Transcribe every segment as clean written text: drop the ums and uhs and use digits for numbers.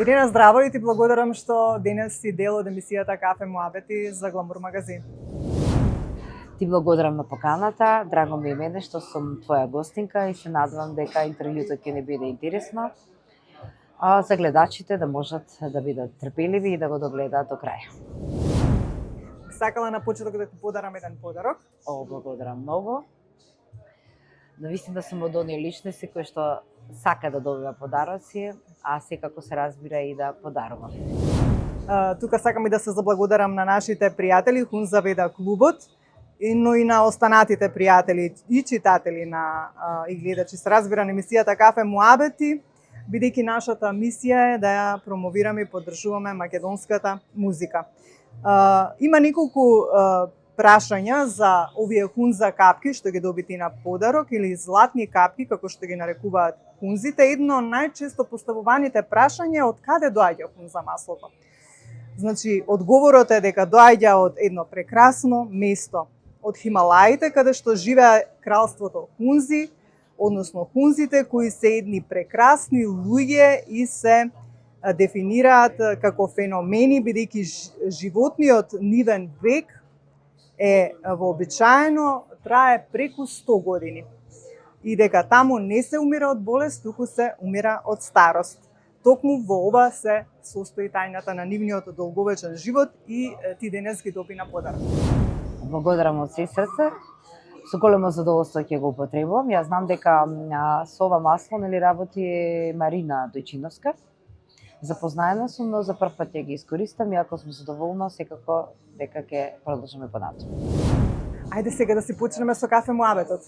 Ирина, здраво и ти благодарам што денес си дел од емисијата Кафе Муабети за Гламур магазин. Ти благодарам на поканата, драго ми е мене што сум твоја гостинка и се надевам дека интервјуто ќе не биде интересно, а за гледачите да можат да бидат трпеливи и да го догледаат до крај. Сакала на почеток да ти подарам еден подарок. Благодарам многу. Навистина сум од оние личности кои што сака да добива подароци, а секако се разбира и да подарувам. Тука сакам и да се заблагодарам на нашите пријатели Хунза Веда клубот, но и на останатите пријатели и читатели и гледачи се разбира на емисијата Кафе Муабети, бидејќи нашата мисија е да ја промовираме и поддржуваме македонската музика. Има неколку прашања за овие хунза капки што ги добити на подарок или златни капки како што ги нарекуваат хунзите. Едно најчесто поставуваните прашање од каде доаѓа хунза маслото. Значи, одговорот е дека доаѓа од едно прекрасно место, од Хималаите, каде што живее кралството Хунзи, односно хунзите кои се едни прекрасни луѓе и се дефинираат како феномени, бидејќи животниот нивен век е вообичаено трае преку 100 години. И дека таму не се умира од болест, туку се умира од старост. Токму во ова се состои тајната на нивниот долговечен живот и ти денес ги доби на подарок. Благодарам од се срце. Со големо задоволство ќе го употребувам. Јас знам дека со ова масло работи Марина Дојчиновска. Запознаена сум, но за прв пат ќе ги искористам и ако сум задоволна, секако дека ќе продолжиме понатаму. Ајде сега да си почнеме со Кафе Муабетот.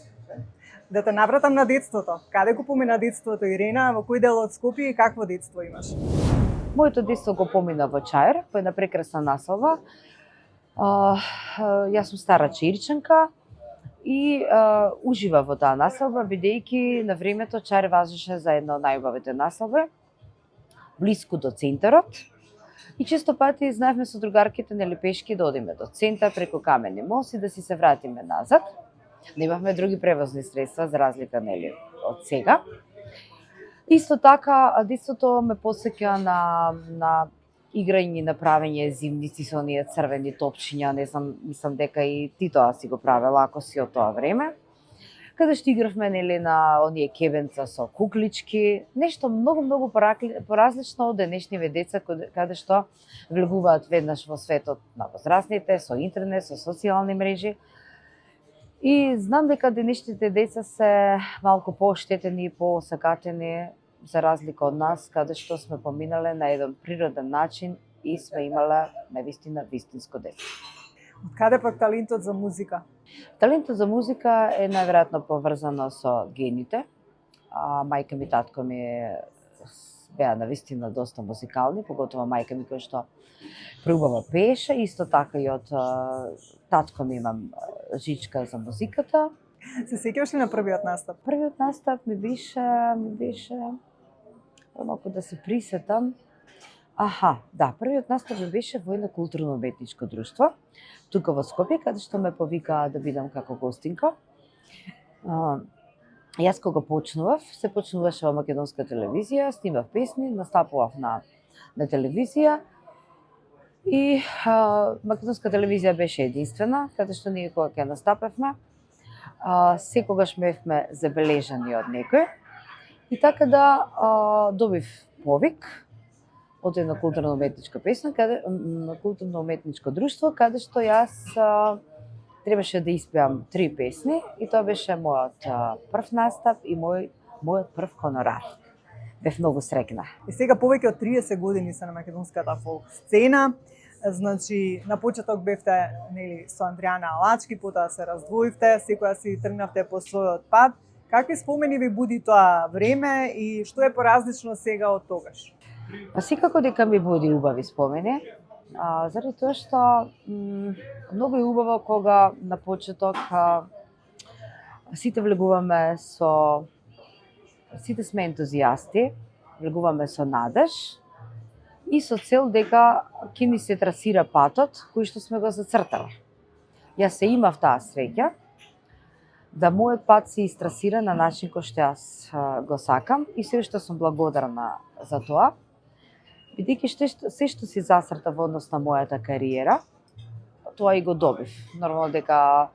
Да те навратам на детството. Каде го помина детството, Ирина? Во кој дел од Скопје и какво детство имаш? Моето детство го помина во Чаир, по една прекрасна населба. Јас сум стара чаирчанка и ужива во таа населба, бидејќи на времето Чаир важеше за една од најубавите населби, блиску до центарот. И често пати знаевме со другарките пешки да одиме до центар преку Камени мост и да си се вратиме назад. Немавме други превозни средства за разлика од сега. Исто така, детството ме посеќа на играње, на правење зимници со оние црвени топчиња, не знам, мислам дека и ти тоа си го правела ако си од тоа време. Каде што игравме на оние кебенца со куклички, нешто многу поразлично од денешниве деца каде што влегуваат веднаш во светот на возрастните, со интернет, со социјални мрежи. И знам дека денешните деца се малку пооштетени и поосакатени за разлика од нас, каде што сме поминале на еден природен начин и сме имале навистина вистинско детство. Од каде пак талентот за музика? Талентот за музика е најверојатно поврзано со гените. Мајка ми и татко ми беа навистина доста музикални, поготово мајка ми која што преубаво пееше, исто така и од татко ми имам жичка за музиката. Се сеќаваш ли на првиот настап? Првиот настап ми беше малку да се присетам. Првиот настап ми беше во едно културно-уметничко друштво, тука во Скопје, каде што ме повикаа да бидам како гостинка. Јас кога почнував, се почнуваше во македонска телевизија, снимав песни, настапував на телевизија и македонска телевизија беше единствена, каде што ние кога ќе настапевме, секогаш бевме забележани од некој и така да добив повик од едно културно-уметничко културно-уметничко друштво, каде што јас требаше да испеам 3 песни и тоа беше мојот прв настап и мојот прв хонорар. Бев многу среќна. И сега повеќе од 30 години се на македонската фолк сцена. Значи, на почеток бевте со Андријана Алачки, потоа се раздвоивте, секоја си тргнавте по својот пат. Какви спомени ви буди тоа време и што е поразлично сега од тогаш? Секако дека ми буди убави спомени, заради тоа што многу е убаво кога на почеток сите влегуваме сите сме ентузијасти, влегуваме со надеж и со цел дека ќе ни се трасира патот кој што сме го зацртали. Јас се имав таа среќа да мојот пат се истрасира на начин кој што јас го сакам и се уште сум благодарна за тоа. Бидејќи се што си засрта во однос на мојата кариера, тоа и го добив. Нормално дека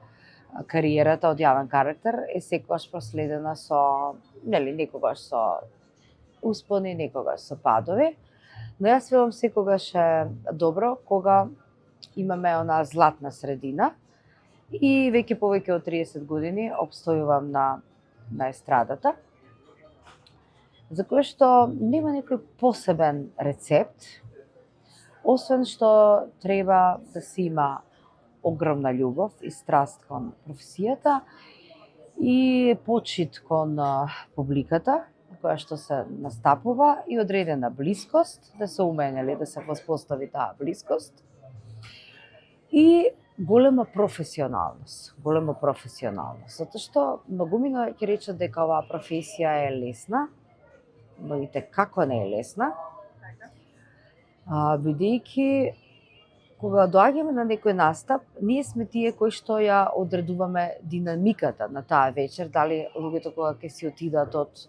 кариерата од јавен карактер е секогаш проследена со, некогаш со успони, некогаш со падови, но јас велам секогаш е добро кога имаме онаа златна средина и веќе повеќе од 30 години опстојувам на естрадата, за кој што нема некој посебен рецепт, освен што треба да се има огромна љубов и страст кон професијата и почит кон публиката, која што се настапува, и одредена блискост, да се умене да се воспостави таа блискост, и голема професионалност, затоа што многумина ќе речат дека оваа професија е лесна, но и како не е лесна, бидејќи кога доаѓаме на некој настап, ние сме тие кои што ја одредуваме динамиката на таа вечер, дали луѓето кога ќе си отидат од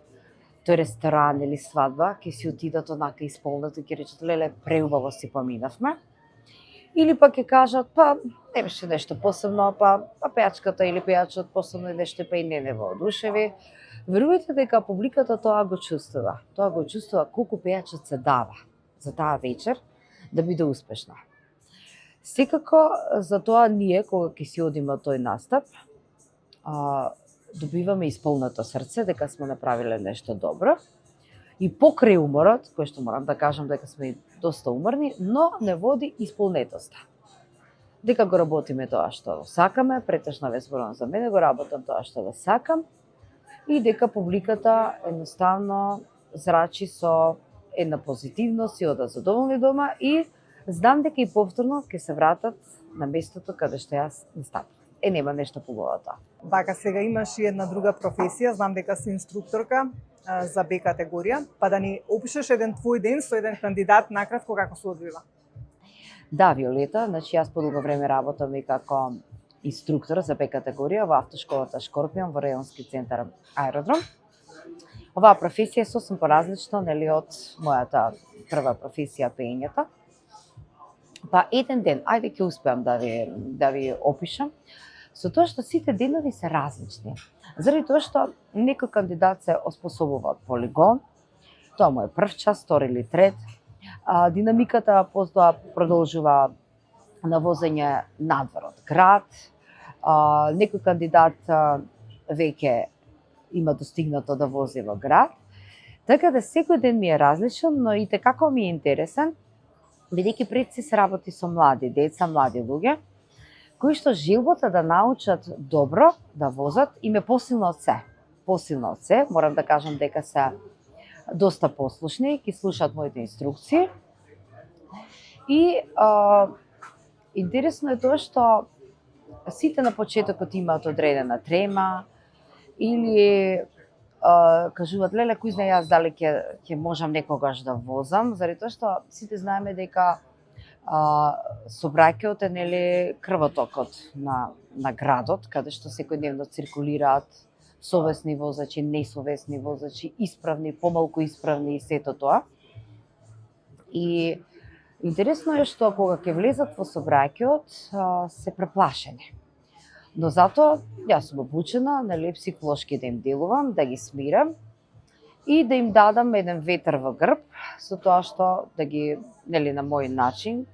тој ресторан или свадба, ќе си отидат онака исполнати, ќе речат леле преубаво си поминавме, или пак ќе кажат па не беше нешто посебно, па пејачката или пејачот посебно нешто па и не воодушеви. Верувајте дека публиката тоа го чувствува. Тоа го чувствува колку пејачот се дава за таа вечер да биде успешна. Секако, за тоа ние, кога ќе си одиме од тој настап, добиваме исполнато срце дека сме направиле нешто добро. И покрај уморот, кој што морам да кажам дека сме доста уморни, но не води исполнетоста. Дека го работиме тоа што сакаме, претежно ве зборувам за мене, го работам тоа што го сакам, и дека публиката едноставно зрачи со една позитивност и ода задоволни дома, и знам дека и повторно ќе се вратат на местото каде што јас настапив. Нема нешто поборо од тоа. Вака сега имаш и една друга професија, знам дека си инструкторка за Б категорија, па да ни опишеш еден твој ден со еден кандидат накратко како се одвива. Да, Виолета, значи јас подолго време работам и како инструктор за Б категорија во автошколата Шкорпион во Реонски центар Аеродром. Оваа професија е сосем поразлична, од мојата прва професија пеењето. Па еден ден, ајде ќе успеам да ви опишам, со тоа што сите денови се различни. Заради тоа што некој кандидат се оспособува од полигон, тоа му е прв час, втори или трет, динамиката потоа продолжува на возење надвор од град, некој кандидат веќе има достигнато да вози во град, така да секој ден ми е различен, но и како ми е интересен, бидејќи пред се работи со млади деца, млади луѓе, кои што желбата да научат добро да возат им е посилна од се. Посилна од се, морам да кажам дека се доста послушни, ќе слушаат моите инструкции. И интересно е тоа што сите на почетокот имаат одредена трема или кажуваат леле кој знае јас дали ќе можам некогаш да возам, заради тоа што сите знаеме дека сообраќајот е крвотокот на градот, каде што секојдневно циркулираат совесни возачи, несовесни возачи, исправни, помалку исправни и сето тоа. И интересно е што кога ќе влезат во сообраќајот се преплашени. Но затоа јас сум обучена, психолошки да им делувам, да ги смирам и да им дадам еден ветер во грб, со тоа што да ги, на мој начин,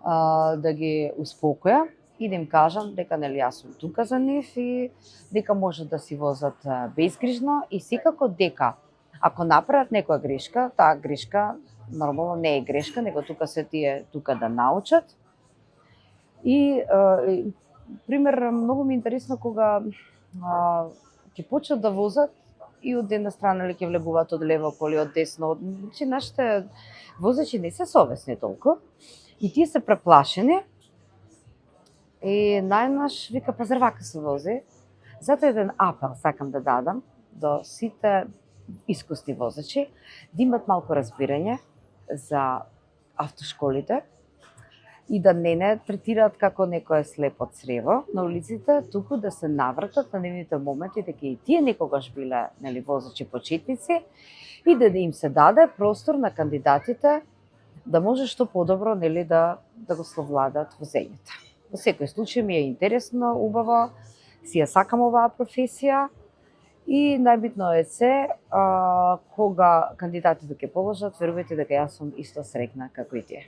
да ги успокоја и да им кажам дека јас сум тука за нив и дека може да си возат безгрижно, и секако дека ако направат некоја грешка, таа грешка нормално не е грешка, него тука се тие тука да научат. И пример, многу ми е интересно кога ќе почнат да возат и од една страна ќе влегуваат од лево коли, од десно. Значи, нашите возачи не се совесни толку и тие се преплашени. И најнаш вика, пазар вака се вози. Затоа еден апел сакам да дадам до сите искусни возачи да имат малку разбирање за автошколите и да не третираат како некој слеп од црево на улиците, туку да се навратат на нивните моменти дека и тие некогаш биле возачи почетници и да им се даде простор на кандидатите да може што подобро, нели, да го совладат возењето. Во секој случај ми е интересно, убаво, си ја сакам оваа професија и најбитно е кога кандидатите ќе положат, верувајте дека јас сум исто среќна како и тие.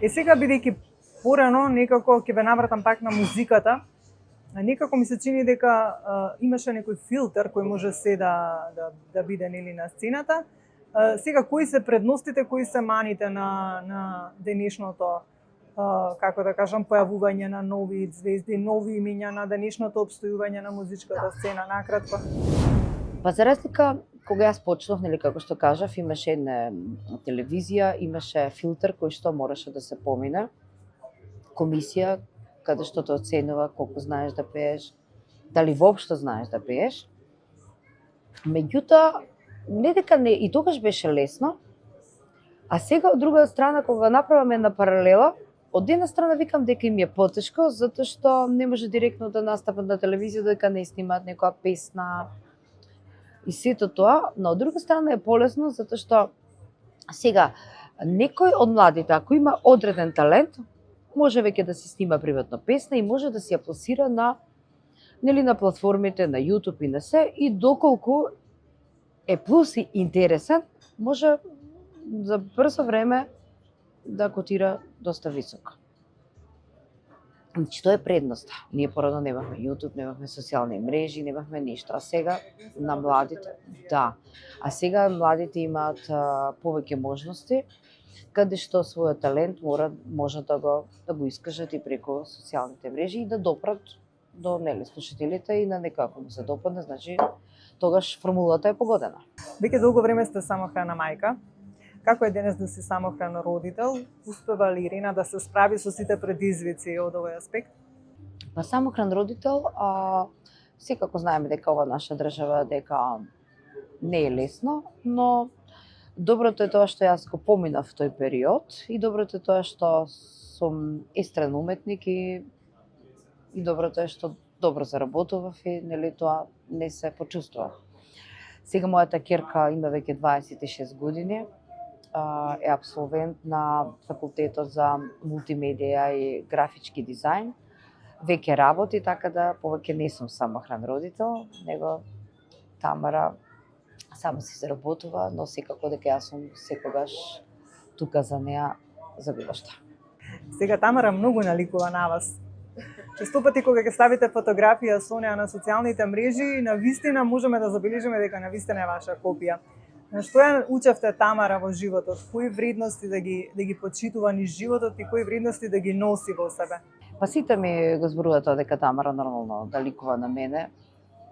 Сега бидејќи порано некако ќе ве навратам пак на музиката, некако ми се чини дека имаше некој филтер кој може се да биде нели на сцената. Сега кои се предностите, кои се маните на денешното како да кажам појавување на нови звезди, нови имиња, на денешното опстојување на музичката сцена накратко? Па за разлика кога јас почнав, нели како што кажав, имаше една телевизија, имаше филтер кој што мораше да се помине, комисија каде што те оценува колку знаеш да пееш, дали воопшто знаеш да пееш. Меѓутоа, не дека не и тогаш беше лесно, а сега од друга страна кога направаме една паралела, од една страна викам дека им е потешко затоа што не може директно да настапат на телевизија дека не снимаат некоја песна и сето тоа, но од друга страна е полесно затоа што сега некој од младите ако има одреден талент, може веќе да си снима приватно песна и може да си ја пласира на платформите на YouTube и на се, и доколку е плюс и интересен, може за брзо време да котира доста високо. Значи, тоа е предноста. Ние порано немавме YouTube, немавме социјални мрежи, немавме ништо. А сега на младите, да. А сега младите имаат повеќе можности, каде што својот талент може да го искажат и преку социјалните мрежи и да допрат до слушателите и на некој ако му се допадне, значи тогаш формулата е погодена. Веќе долго време сте самохрана мајка. Како е денес да си самохран родител? Успева ли Ирина да се справи со сите предизвици од овој аспект? Па самохран родител, секако знаеме дека ова наша држава дека не е лесно, но доброто е тоа што јас го поминав тој период и доброто е тоа што сум естрен уметник и доброто е што добро заработував и тоа не се почувствував. Сега мојата ќерка има веќе 26 години, е апсолвент на факултетот за мултимедија и графички дизајн. Веќе работи, така да повеќе не сум самохран родител, него Тамара само си заработува, но секако дека јас сум секогаш тука за неа за било што. Сега Тамара многу наликува на вас. Често пати кога ќе ставите фотографија со неа на социјалните мрежи, навистина можеме да забележиме дека навистина е ваша копија. На што ја учевте Тамара во животот? Кои вредности да ги почитува низ животот и кои вредности да ги носи во себе? Па сите ми го зборуваат тоа дека Тамара нормално да ликува на мене.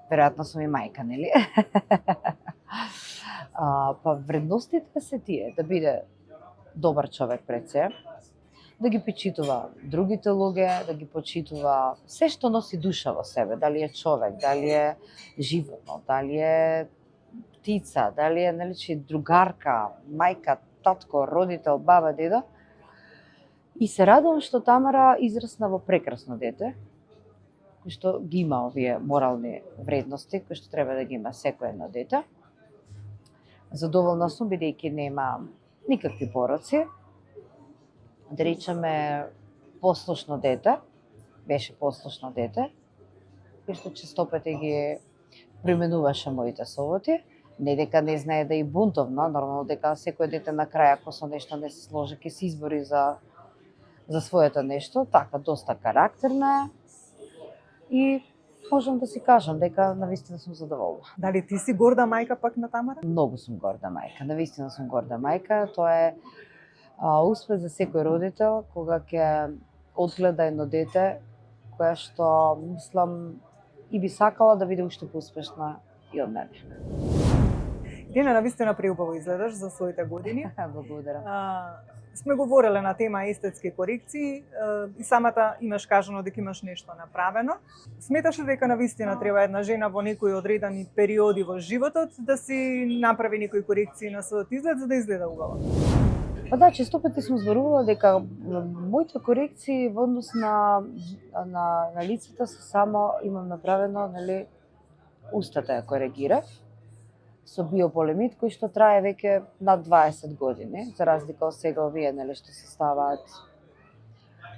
Веројатно сум и мајка, нели? Па вредностите се тие, да биде добар човек пред се, да ги почитува другите луѓе, да ги почитува се што носи душа во себе, дали е човек, дали е животно, дали е птица, дали е другарка, мајка, татко, родител, баба, дедо. И се радувам што Тамара израсна во прекрасно дете, кој што ги има овие морални вредности, кои што треба да ги има секој едно дете. Задоволна сум бидејќи нема никакви пороци. Да речеме послушно дете, беше послушно дете, кој што честопати ги применуваше моите совети. Не дека не знае да и бунтовно, нормално дека секој дете на крај ако со нешто не се сложи ќе се избори за своето нешто, така доста карактерна и можам да си кажам дека навистина сум задоволна. Дали ти си горда мајка пак на Тамара? Многу сум горда мајка, навистина сум горда мајка, тоа е успех за секој родител кога ќе одгледа едно дете кое што мислам и би сакала да биде уште поуспешна и од мене. Ирина, навистина преубаво изгледаш за своите години. Благодарам. Сме говореле на тема естетски корекции и самата имаш кажано дека имаш нешто направено. Сметаш ли дека навистина треба една жена во некои одредени периоди во животот да си направи некои корекции на својот изглед за да изгледа убаво? Па да, често пати сум зборувала дека моите корекции во однос на лицето се само имам направено, устата ја коригирав. со биополемид кој што трае веќе над 20 години, за разлика од сега овие нели што се ставаат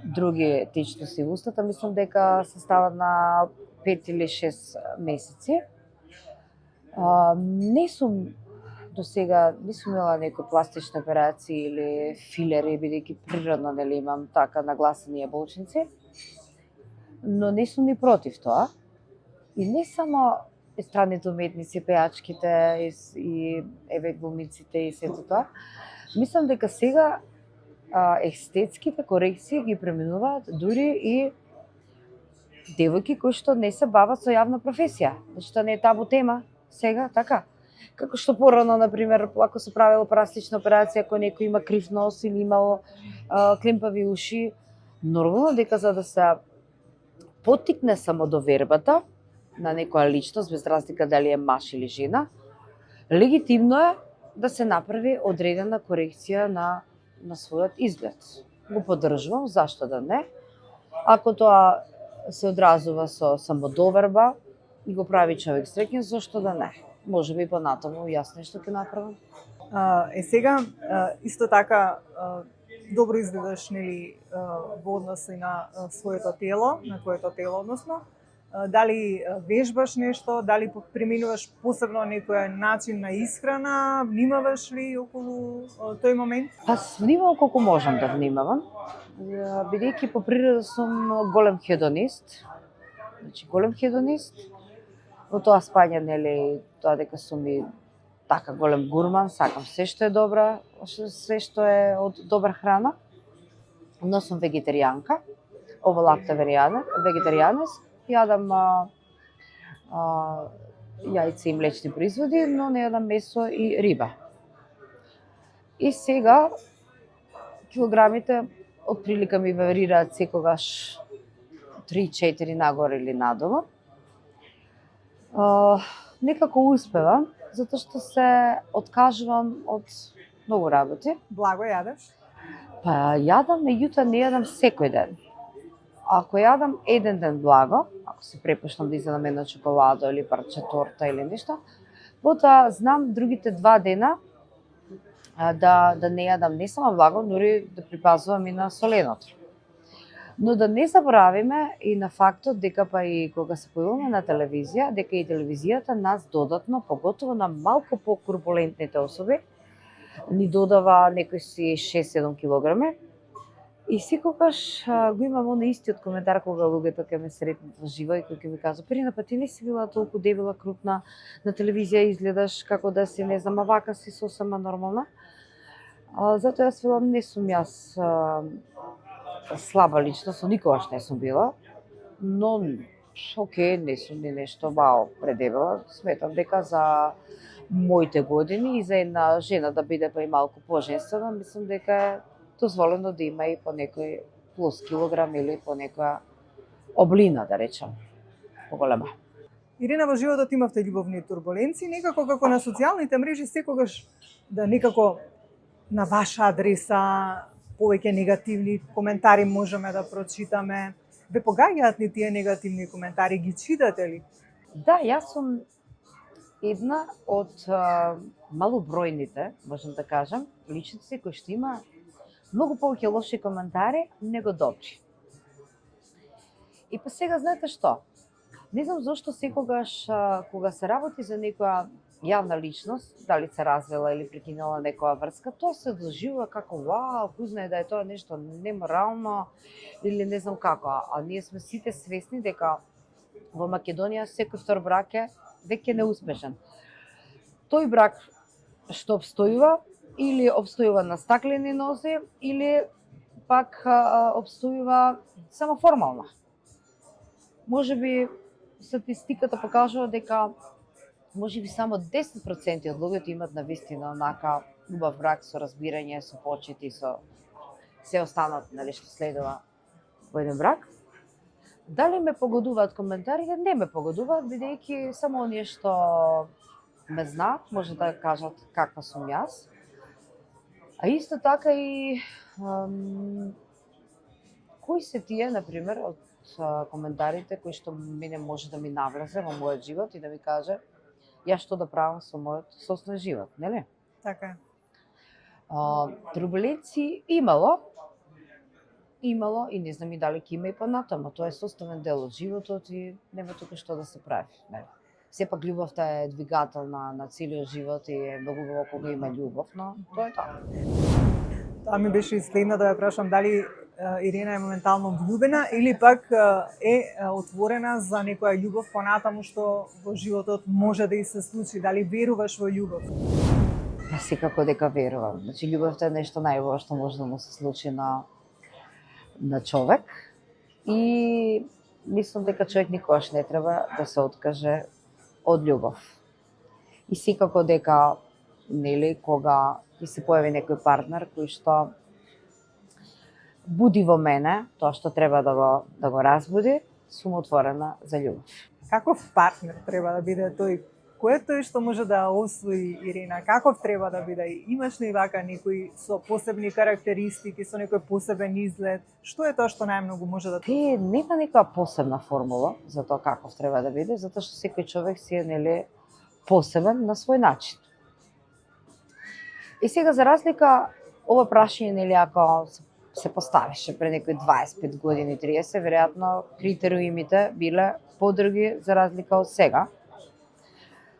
други течности во устата, мислам дека се стават на 5 или 6 месеци. Не сум до сега не сум имала некои пластични операции или филери, бидејќи природно нели имам така нагласени јаболчници, но не сум ни против тоа. И не само естрадните уметници, пејачките и еве глумиците и сето тоа. Мислам дека сега естетските корекции ги преминуваат дури и девојки кои што не се бават со јавна професија. Значи тоа не е табу тема сега, така. Како што порано, например, ако се правила пластична операција, ако некој има крив нос или имало клемпави уши, нормално дека за да се поттикне самодовербата на некоја личност, без разлика дали е маж или жена, легитимно е да се направи одредена корекција на својот изглед. Го поддржувам, зашто да не? Ако тоа се одразува со самодоверба и го прави човек среќен, зашто да не? Може би понатаму јасно што ќе направам. Сега исто така добро изгледаш нели во однос и на своето тело, на твоето тело односно. Дали вежбаш нешто, дали преминуваш посебно некој начин на исхрана, внимаваш ли околу тој момент? Внимавам колку можам да внимавам, бидејќи по природа сум голем хедонист. Значи голем хедонист. Во тоа спаѓа нели тоа дека сум и така голем гурман, сакам се што е добра, се што е од добра храна. Но сум вегетаријанка, вегетаријанец, јадам јајца и млечни производи, но не јадам месо и риба. И сега килограмите отприлика ми варираат секогаш 3-4 нагоре или надолу. Некако успевам, затоа што се откажувам од многу работи. Благо јадеш? Па јадам, меѓутоа не јадам секој ден. Ако јадам еден ден благо, ако се препуштам да изедам една чоколада или парче торта или нешто, потоа знам другите 2 дена да не јадам не само благо, дури да припазвам и на соленото. Но да не заборавиме и на фактот дека па и кога се појавуваме на телевизија, дека и телевизијата нас додатно, поготово на малку покорпулентните особи, ни додава некои си 6-7 килограми. И секогаш го имам оној истиот коментар кога луѓето ќе ме сретнат во живо и кој ќе ми кажа: "Перина, па ти не си била толку дебела, крупна, на телевизија изгледаш како да си, не знам, а вака си сосема нормална." Затоа јас велам, не сум јас слаба личност, никогаш не сум била, но окей, не сум ни нешто бао предебела. Сметам дека за моите години и за една жена да биде па и малку поженствена, мислам дека е дозволено да има и по некој плюс килограм или по некоја облина, да речам, поголема. Ирина, во животот имавте љубовни турбуленции, некако како на социјалните мрежи секогаш да некако на ваша адреса повеќе негативни коментари можеме да прочитаме. Ве погаѓаат ли тие негативни коментари, ги читате ли? Да, јас сум една од малобројните, можам да кажам, личности кои што има многу повеќе лоши коментари, него добри. И па сега знаете што? Не знам зошто секогаш кога се работи за некоја јавна личност, дали се развела или прекинала некоја врска, тоа се доживува како вау, кој знае да е тоа нешто неморално или не знам како, а ние сме сите свесни дека во Македонија секој втор брак е веќе неуспешен. Тој брак што обстојува или обстојува на стаклени нозе или пак обстојува само формално. Можеби статистиката покажува дека можеби само 10% од луѓето имат навистина онака убав брак со разбирање, со почит и со се останат, нели, што следува во еден брак. Дали ме погодуваат коментарите? Не ме погодуваат, бидејќи само оние што ме знаат може да кажат каква сум јас. А исто така и кои се тие, например, од коментарите кои што мене може да ми навлезе во мојот живот и да ми каже: Јас што да правам со мојот собствен живот, нели? Така е. Турбуленции имало и не знам и дали ќе има и понатаму. Тоа е составен дел од животот и нема тука што да се прави. Нели? Сепак љубовта е двигател на целиот живот и е многу убаво кога има љубов, но тоа е тоа. Тоа ми беше и следно да ја прашам дали Ирина е моментално влюбена или пак е отворена за некоја љубов понатаму што во животот може да и се случи. Дали веруваш во љубов? Па секако дека верувам. Значи љубовта е нешто најубаво што може да му се случи на човек и мислам дека човек никогаш не треба да се откаже од љубов. И секако дека нели кога ќе се појави некој партнер кој што буди во мене тоа што треба да го разбуди, сум отворена за љубов. Каков партнер треба да биде тој? Кој е тој што може да освои Ирина? Каков треба да биде? Имаш ли вака некои со посебни карактеристики, со некој посебен изглед? Што е тоа што најмногу може да... Нема некоја посебна формула за тоа каков треба да биде, затоа што секој човек си е нели посебен на свој начин. И сега за разлика ова прашање нели ако се поставише пред некои 25 години, 30, веројатно критериумите биле подруги за разлика од сега.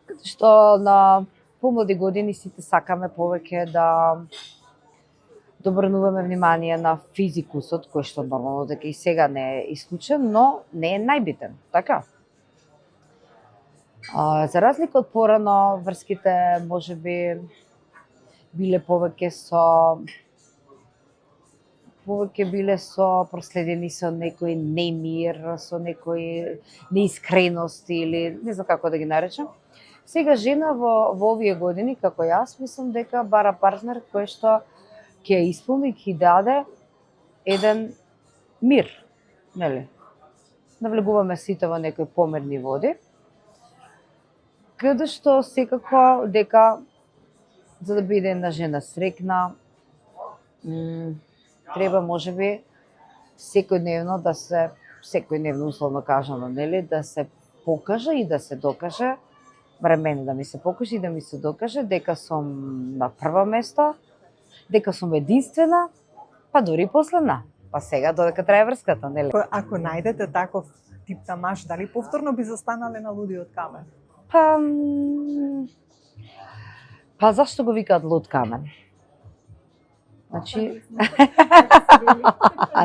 Каде што на помлади години сите сакаме повеќе да обрнуваме внимание на физикусот, кој што нормално дека и сега не е исклучен, но не е најбитен, така? За разлика од порано, врските можеби биле повеќе проследени со некој немир, со некој неискреност или не знам како да ги наречам. Сега жена во овие години, како јас, мислам дека бара партнер кој што ќе ја исполни, ќе даде еден мир, нели? Навлегуваме сите во некои помирни води, каде што секако дека за да биде една жена среќна, треба можеби секојдневно условно кажано, нели, да се покаже и да се докаже, барем мене да ми се покаже и да ми се докаже дека сум на прво место, дека сум единствена, па дури последна. Па сега додека трае врската, нели? Ако најдете таков тип на маж, дали повторно би застанале на лудиот камен? Па зашто го викаат луд камен? Значи,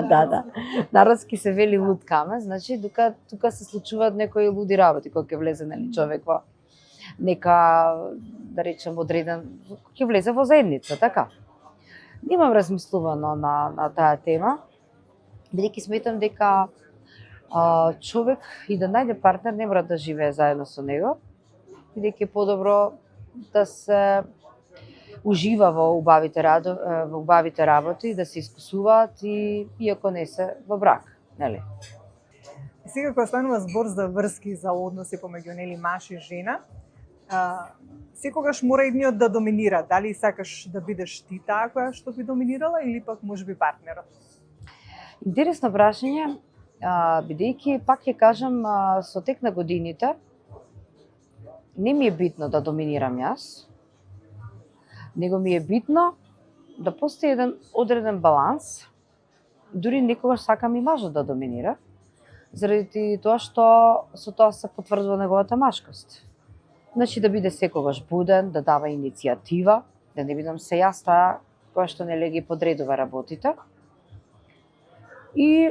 да. Народски се вели луд камен, значи тука се случуваат некои луди работи кога ќе влезе нели човек во нека, да речем, одреден, ќе влезе во заедница, така. Немам размислувано на таа тема, бидејќи сметам дека човек и да најде партнер не мора да живее заедно со него, бидејќи е подобро да се ужива во убавите работи, да се искусуваат и иако не се во брак, нели? И сега кога станува збор за врски, за односи помеѓу нели маж и жена, секогаш мора едниот да доминира. Дали сакаш да бидеш ти таа која што би доминирала или пак можеби партнерот? Интересно прашање, бидејќи пак ќе кажам со тек на годините не ми е битно да доминирам јас, него ми е битно да постои еден одреден баланс. Дури некогаш сакам и мажот да доминира, заради тоа што со тоа се потврдува неговата машкост. Значи да биде секогаш буден, да дава иницијатива, да не бидам се јас таа која што нели ги подредува работите. И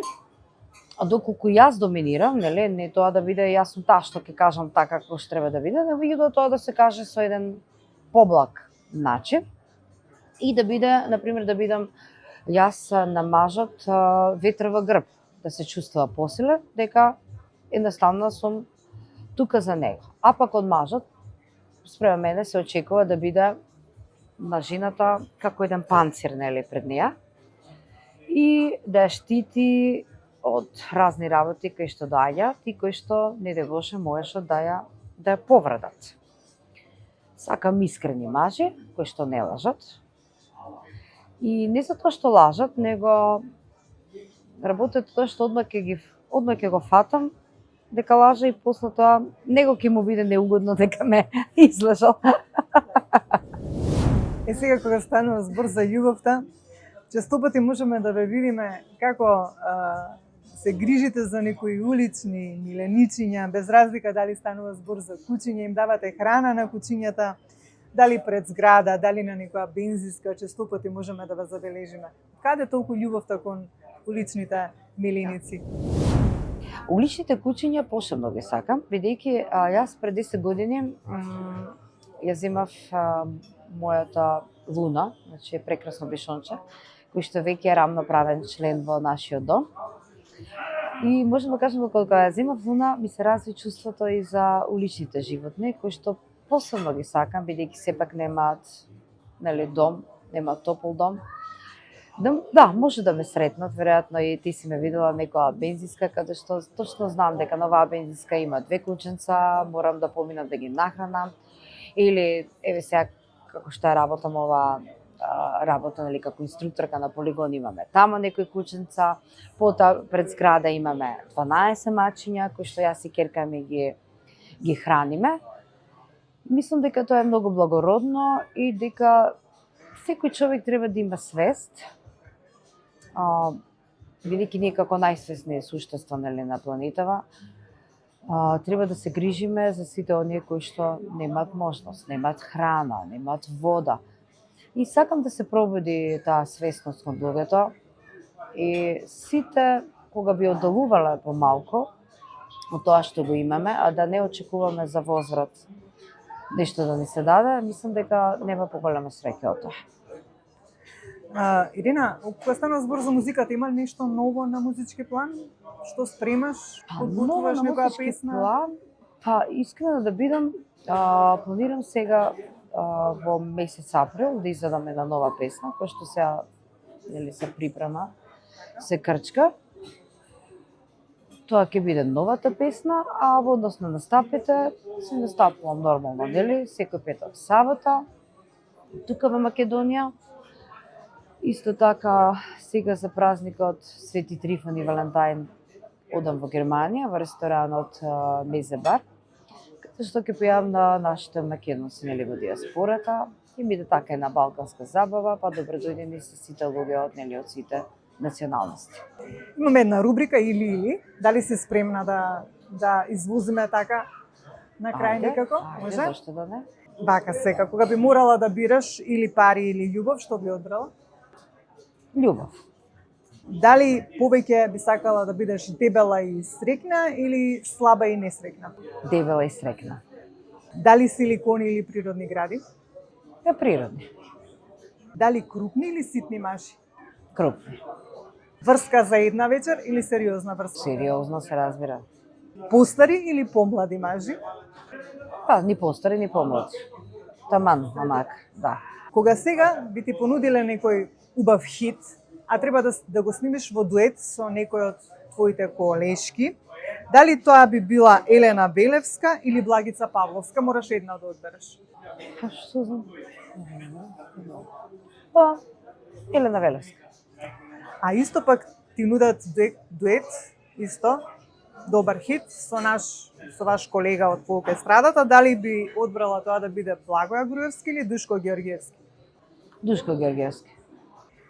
доколку јас доминирам, нели, не тоа да биде јас сум таа што ќе кажам така како што треба да биде, него меѓутоа тоа да се каже со еден поблаг начин и да биде, например, да бидам јас на мажот ветер во грб, да се чувствува посилен, дека едноставно сум тука за него. А пак од мажот, спрема мене се очекува да биде на жената како еден панцир, нели, пред неја и да ја штити од разни работи кои што доаѓаат и кои што не дај Боже можеше да ја повредат. Сакам искрени мажи кои што не лажат. И не за тоа што лажат, него работат тоа што одма ќе го фатам дека лажа и после тоа него ќе му биде неугодно дека ме излажал. Сега кога станува збор за љубовта, често пати можеме да ве видиме како се грижите за некои улични миленичиња, без разлика дали станува збор за куќиња, им давате храна на куќињата, дали пред зграда, дали на некоја бензиска, често пати можеме да ве забележиме. Каде толку љубовта кон уличните миленици? Уличните куќиња посебно ги сакам, бидејќи јас пред 10 години ја земав мојата Луна, значи прекрасно бешонче, кој што веќе е рамноправен член во нашиот дом. И можем да кажеме кога ја земав Луна, ми се разви чувството и за уличните животни, кои што посебно ги сакам, бидејќи сепак немаат дом, немаат топол дом. Да, може да ме сретнат, веројатно и ти си ме видела некоја бензиска, каде што точно знам дека на оваа бензиска има 2 кученца, морам да поминам да ги нахранам. Или, еве сега, како што работам ова работа како инструкторка на полигон, имаме тамо некои кученца, потоа пред зграда имаме 12 мачиња, кои што јас и керка ми ги храниме. Мислам дека тоа е многу благородно и дека секој човек треба да има свест, бидејќи ние како најсвесни суштества на планетава, треба да се грижиме за сите оние кои што немаат можност, немаат храна, немаат вода. И сакам да се пробуди таа свесност кон луѓето и сите кога би оддалувале помалку од тоа што го имаме, а да не очекуваме за возврат нешто да ни се даде, мислам дека нема поголема среќа од тоа. Ирина, кога стана збор за музиката, има ли нешто ново на музички план? Што спремаш? Подготвуваш некоја песна? Искрено да бидам, планирам сега во месец април да изведам една нова песна, која што се припрема, се крчка. Тоа ќе биде новата песна, а во однос на настапите се настапувам нормално, секој петок сабота, тука во Македонија. Исто така, сега за празникот Свети Трифон и Валентајн одам во Германија, во ресторанот Мезебар, каде што ќе појавам на нашите македонци во диаспората и биде така една балканска забава, па добро дојдени се сите луѓе од сите националности. Имаме една рубрика или, дали си спремна да извозиме така на крај некако? Може? Зашто да не? Бака сека, кога би морала да бираш или пари или љубов, што би одбрала? Љубов. Дали повеќе би сакала да бидеш дебела и срекна или слаба и несрекна? Дебела и срекна. Дали силикони или природни гради? Природни. Дали крупни или ситни мажи? Крупни. Врска за една вечер или сериозна врска? Сериозно се разбира. Постари или помлади мажи? Ни постари, ни помлади. Таман, амак, да. Кога сега би ти понудиле некој убав хит, а треба да го снимиш во дует со некој од твоите колешки, дали тоа би била Елена Белевска или Благица Павловска, мораш една да одбереш? Што знам? Елена Белевска. А исто пак ти нудат дует, исто, добар хит со ваш колега од фолк естрадата, дали би одбрала тоа да биде Благоја Груевски или Душко Георгиевски? Душко Георгиевски.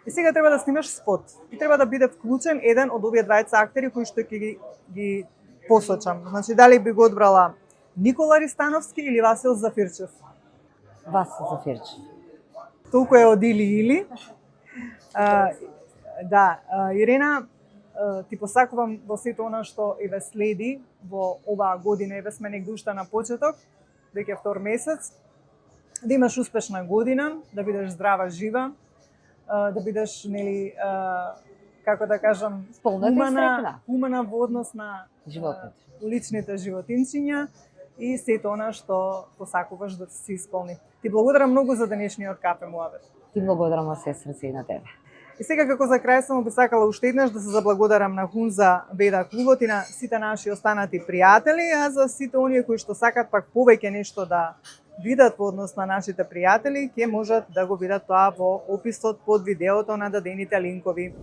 И сега треба да снимаш спот. И треба да биде вклучен еден од овие двајца актери кои што ќе ги посочам. Значи, дали би го одбрала Никола Ристановски или Васил Зафирчев? Васил Зафирчев. Толку е од или. Ирена, ти посакувам во сето она што еве следи во оваа година, еве сме негде уште на почеток, дека е втор месец, да имаш успешна година, да бидеш здрава, жива, да бидеш, како да кажам, умана во однос на уличните животинчиња и сето она што посакуваш да се исполни. Ти благодарам многу за денешниот кафе муабет. Ти благодарам од се срце и на тебе. И сега како за крај само би сакала уште еднаш да се заблагодарам на Хунза Веда клубот и на сите наши останати пријатели, а за сите оние кои што сакат пак повеќе нешто да видат во однос на нашите пријатели, ќе можат да го видат тоа во описот под видеото на дадените линкови.